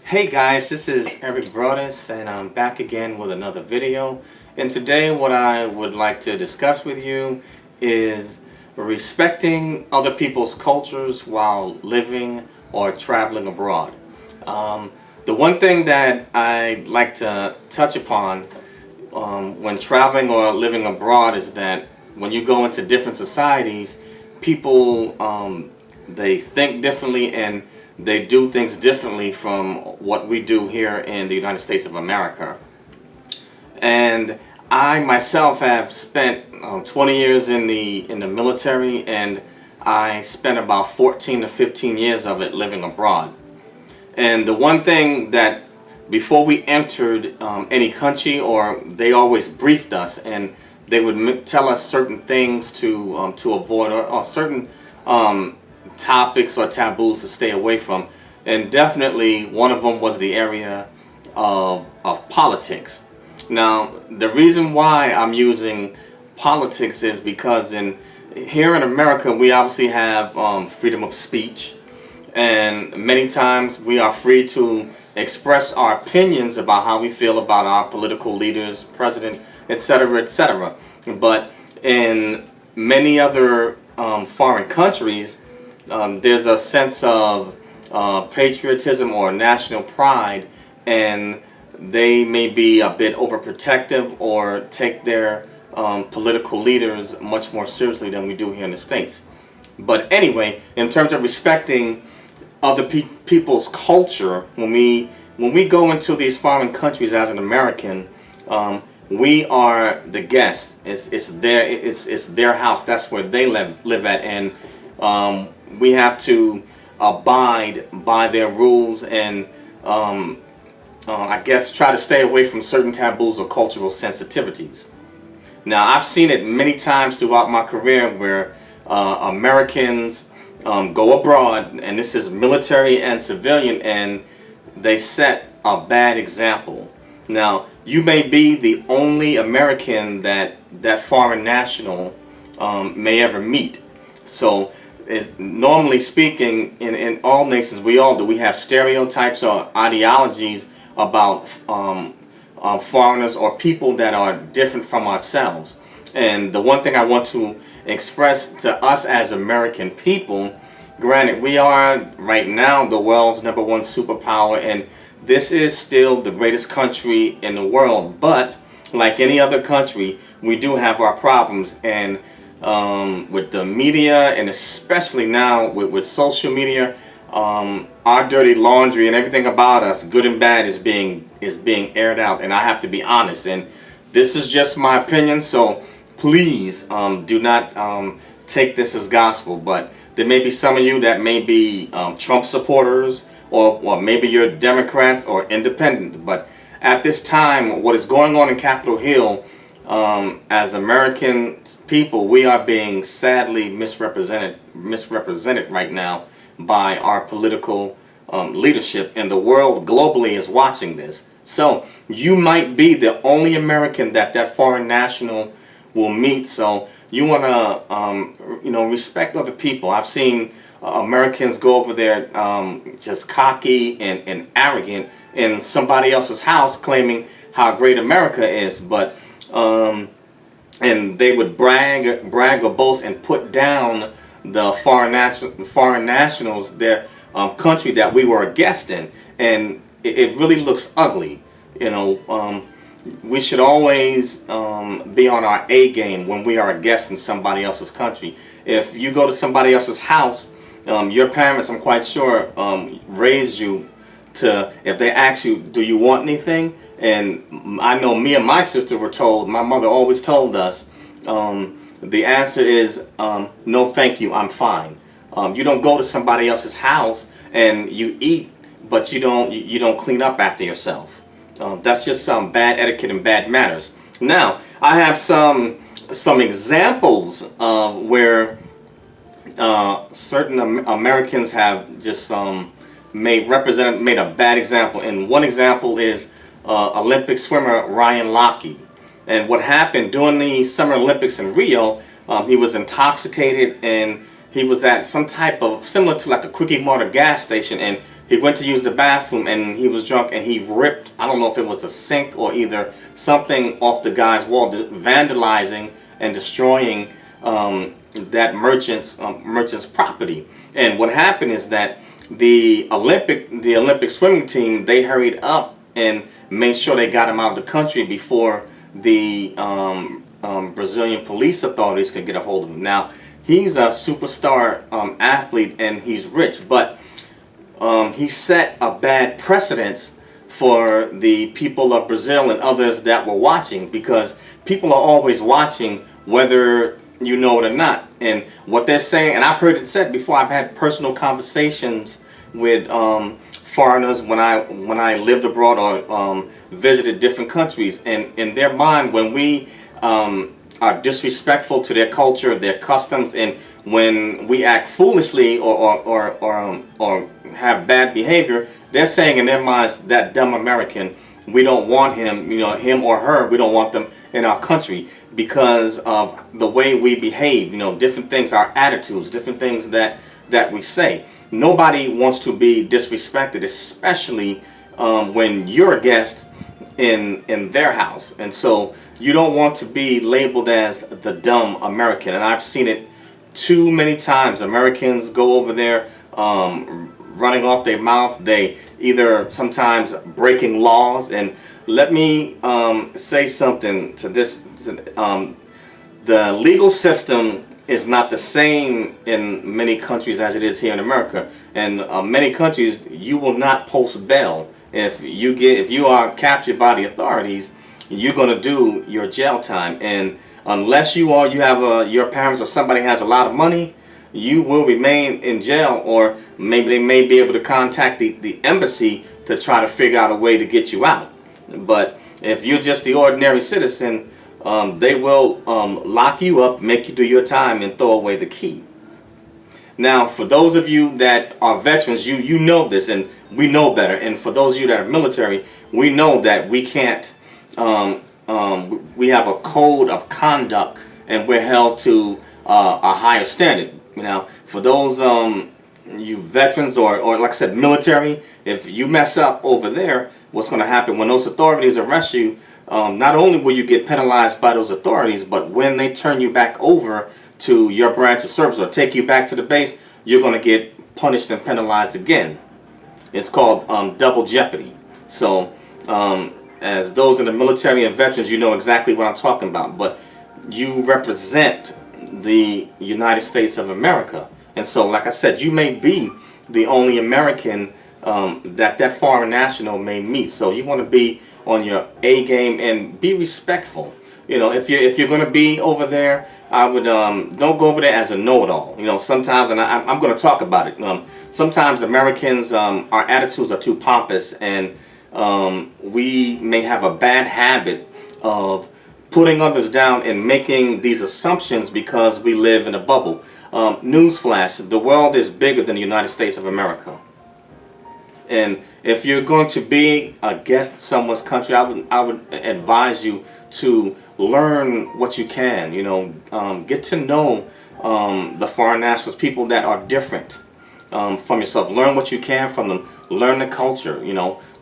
Hey guys, this is Eric Broadus and I'm back again with another video. And today what I would like to discuss with you is respecting other people's cultures while living or traveling abroad. The one thing that I like to touch upon when traveling or living abroad is that when you go into different societies, people they think differently and they do things differently from what we do here in the United States of America. And I myself have spent 20 years in the military, and I spent about 14 to 15 years of it living abroad. And the one thing that before we entered any country, or they always briefed us, and they would tell us certain things to avoid, or certain topics or taboos to stay away from. And definitely one of them was the area of politics. Now, the reason why I'm using politics is because here in America we obviously have freedom of speech, and many times we are free to express our opinions about how we feel about our political leaders, president, etc., etc. But in many other foreign countries, there's a sense of patriotism or national pride, and they may be a bit overprotective or take their political leaders much more seriously than we do here in the States. But anyway, in terms of respecting other people's culture, when we go into these foreign countries as an American, we are the guest. It's their house. That's where they live at, and we have to abide by their rules and I guess try to stay away from certain taboos or cultural sensitivities. Now, I've seen it many times throughout my career where Americans go abroad, and this is military and civilian, and they set a bad example. Now, you may be the only American that foreign national may ever meet. So normally speaking, in all nations, we have stereotypes or ideologies about foreigners or people that are different from ourselves. And the one thing I want to express to us as American people, granted, we are right now the world's #1 superpower, and this is still the greatest country in the world, but like any other country, we do have our problems. And with the media, and especially now with social media, our dirty laundry and everything about us, good and bad, is being aired out. And I have to be honest, and this is just my opinion, so please do not take this as gospel. But there may be some of you that may be Trump supporters, or maybe you're Democrats or independent. But at this time, what is going on in Capitol Hill, as American people, we are being sadly misrepresented right now by our political leadership, and the world globally is watching this. So you might be the only American that foreign national will meet. So you want to respect other people. I've seen Americans go over there just cocky and arrogant in somebody else's house, claiming how great America is, but and they would brag or boast and put down the foreign nationals, their country that we were a guest in, and it really looks ugly. We should always be on our A game when we are a guest in somebody else's country. If you go to somebody else's house, your parents, I'm quite sure, raised you to, if they ask you, do you want anything? And I know me and my sister were told, my mother always told us, the answer is no thank you, I'm fine. You don't go to somebody else's house and you eat, but you don't clean up after yourself. That's just some bad etiquette and bad manners. Now, I have some examples of where certain Americans have just made a bad example. And one example is Olympic swimmer Ryan Lochte. And what happened during the Summer Olympics in Rio, he was intoxicated, and he was at some type of, similar to like a Quickie Mart gas station, and he went to use the bathroom and he was drunk and he ripped, I don't know if it was a sink or either something off the guy's wall, vandalizing and destroying that merchant's property. And what happened is that the Olympic swimming team, they hurried up and made sure they got him out of the country before the Brazilian police authorities could get a hold of him. Now, he's a superstar athlete and he's rich, but he set a bad precedent for the people of Brazil and others that were watching, because people are always watching whether you know it or not. And what they're saying, and I've heard it said before, I've had personal conversations with foreigners when I lived abroad or visited different countries, and in their mind, when we are disrespectful to their culture, their customs, and when we act foolishly or have bad behavior, they're saying in their minds, that dumb American, we don't want him, him or her, we don't want them in our country because of the way we behave, different things, our attitudes, different things that we say. Nobody wants to be disrespected, especially when you're a guest in their house. And so you don't want to be labeled as the dumb American. And I've seen it too many times. Americans go over there running off their mouth. They either sometimes breaking laws. And let me say something to this. The legal system is not the same in many countries as it is here in America. And many countries, you will not post bail. If you are captured by the authorities, you're going to do your jail time. And unless your parents or somebody has a lot of money, you will remain in jail, or maybe they may be able to contact the embassy to try to figure out a way to get you out. But if you're just the ordinary citizen, they will lock you up, make you do your time, and throw away the key. Now, for those of you that are veterans, you know this, and we know better. And for those of you that are military, we know that we can't. We have a code of conduct, and we're held to a higher standard. Now, for those you veterans or like I said, military, if you mess up over there, what's going to happen when those authorities arrest you? Not only will you get penalized by those authorities, but when they turn you back over to your branch of service or take you back to the base, you're going to get punished and penalized again. It's called double jeopardy. So as those in the military and veterans, you know exactly what I'm talking about. But you represent the United States of America. And so, like I said, you may be the only American that foreign national may meet. So you want to be on your A game and be respectful. If you're going to be over there, I would don't go over there as a know-it-all. Sometimes, and I'm going to talk about it. Sometimes Americans, our attitudes are too pompous, and we may have a bad habit of putting others down and making these assumptions because we live in a bubble. Newsflash: the world is bigger than the United States of America. And if you're going to be a guest in someone's country, I would advise you to learn what you can. Get to know the foreign nationals, people that are different from yourself. Learn what you can from them. Learn the culture.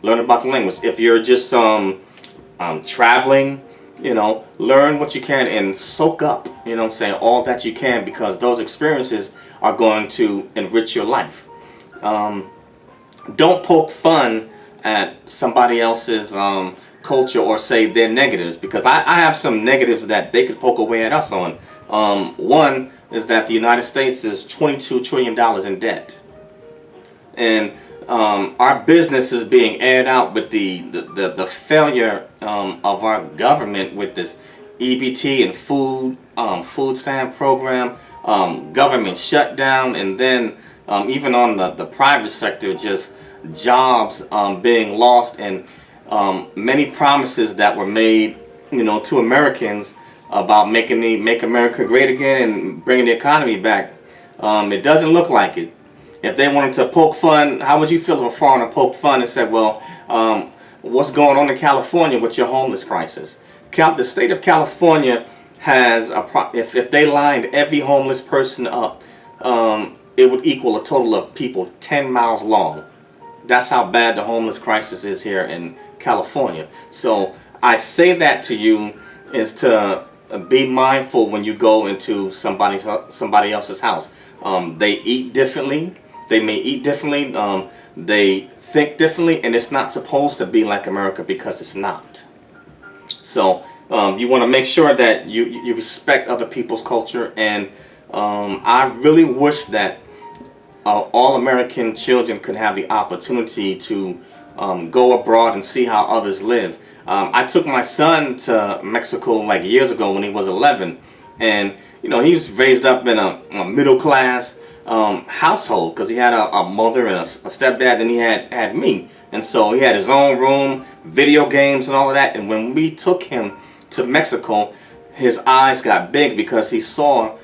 Learn about the language. If you're just traveling, learn what you can and soak up. All that you can, because those experiences are going to enrich your life. Don't poke fun at somebody else's culture or say they're negatives, because I have some negatives that they could poke away at us on. One is that the United States is $22 trillion in debt. And our business is being aired out with the failure of our government with this EBT and food stamp program, government shutdown, and then even on the private sector, just jobs being lost, and many promises that were made, to Americans about make America great again and bringing the economy back. It doesn't look like it. If they wanted to poke fun, how would you feel if a foreigner poked fun and said, well, what's going on in California with your homeless crisis? The state of California has, if they lined every homeless person up, it would equal a total of people 10 miles long That's how bad the homeless crisis is here in California. So I say that to you is to be mindful when you go into somebody else's house. They eat differently. They may eat differently. They think differently, and it's not supposed to be like America, because it's not. So you want to make sure that you respect other people's culture, and I really wish that all American children could have the opportunity to go abroad and see how others live. I took my son to Mexico like years ago when he was 11, and he was raised up in a middle class household, because he had a mother and a stepdad, and he had me, and so he had his own room, video games and all of that. And when we took him to Mexico, his eyes got big because he saw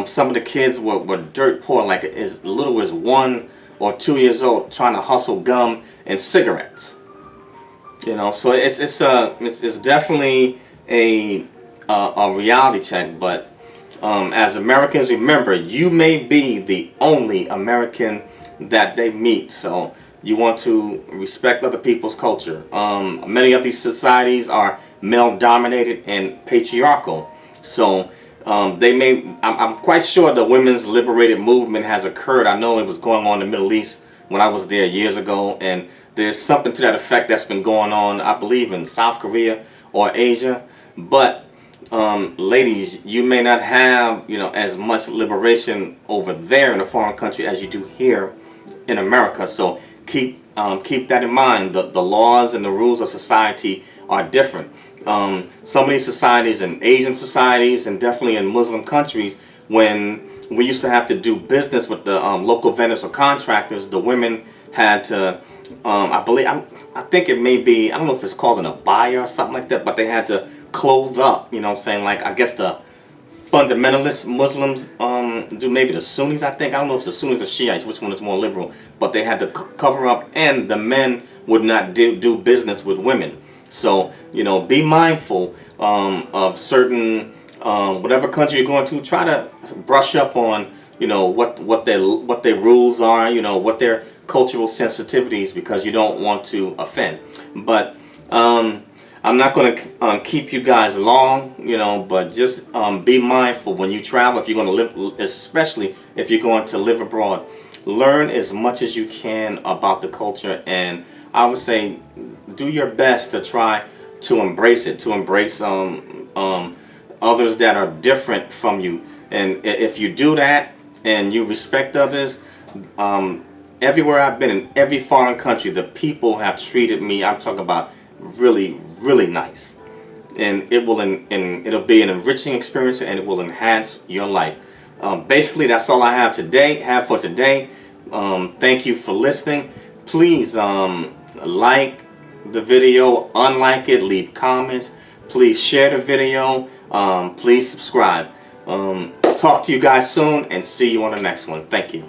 some of the kids were dirt poor, like as little as 1 or 2 years old, trying to hustle gum and cigarettes. So it's definitely a reality check. But as Americans, remember, you may be the only American that they meet. So you want to respect other people's culture. Many of these societies are male-dominated and patriarchal. So I'm quite sure the women's liberated movement has occurred. I know it was going on in the Middle East when I was there years ago, and there's something to that effect that's been going on, I believe, in South Korea or Asia. But ladies, you may not have as much liberation over there in a foreign country as you do here in America. So keep that in mind. The laws and the rules of society are different. Some of these societies, in Asian societies and definitely in Muslim countries, when we used to have to do business with the local vendors or contractors, the women had to, I think it may be, I don't know if it's called an abaya or something like that, but they had to clothe up, saying, like, I guess the fundamentalist Muslims do, maybe the Sunnis, I think. I don't know if the Sunnis or Shiites, which one is more liberal, but they had to cover up, and the men would not do business with women. So, be mindful of certain, whatever country you're going to, try to brush up on, what their rules are, what their cultural sensitivities, because you don't want to offend. But I'm not going to keep you guys long, but just be mindful when you travel, if you're going to live, especially if you're going to live abroad. Learn as much as you can about the culture, and I would say do your best to try to embrace it, to embrace others that are different from you. And if you do that and you respect others, everywhere I've been, in every foreign country, the people have treated me, I'm talking about, really, really nice. And it'll be an enriching experience, and it will enhance your life. Basically, that's all I have for today. Thank you for listening. Please like the video, unlike it, leave comments. Please share the video. Please subscribe. Talk to you guys soon, and see you on the next one. Thank you.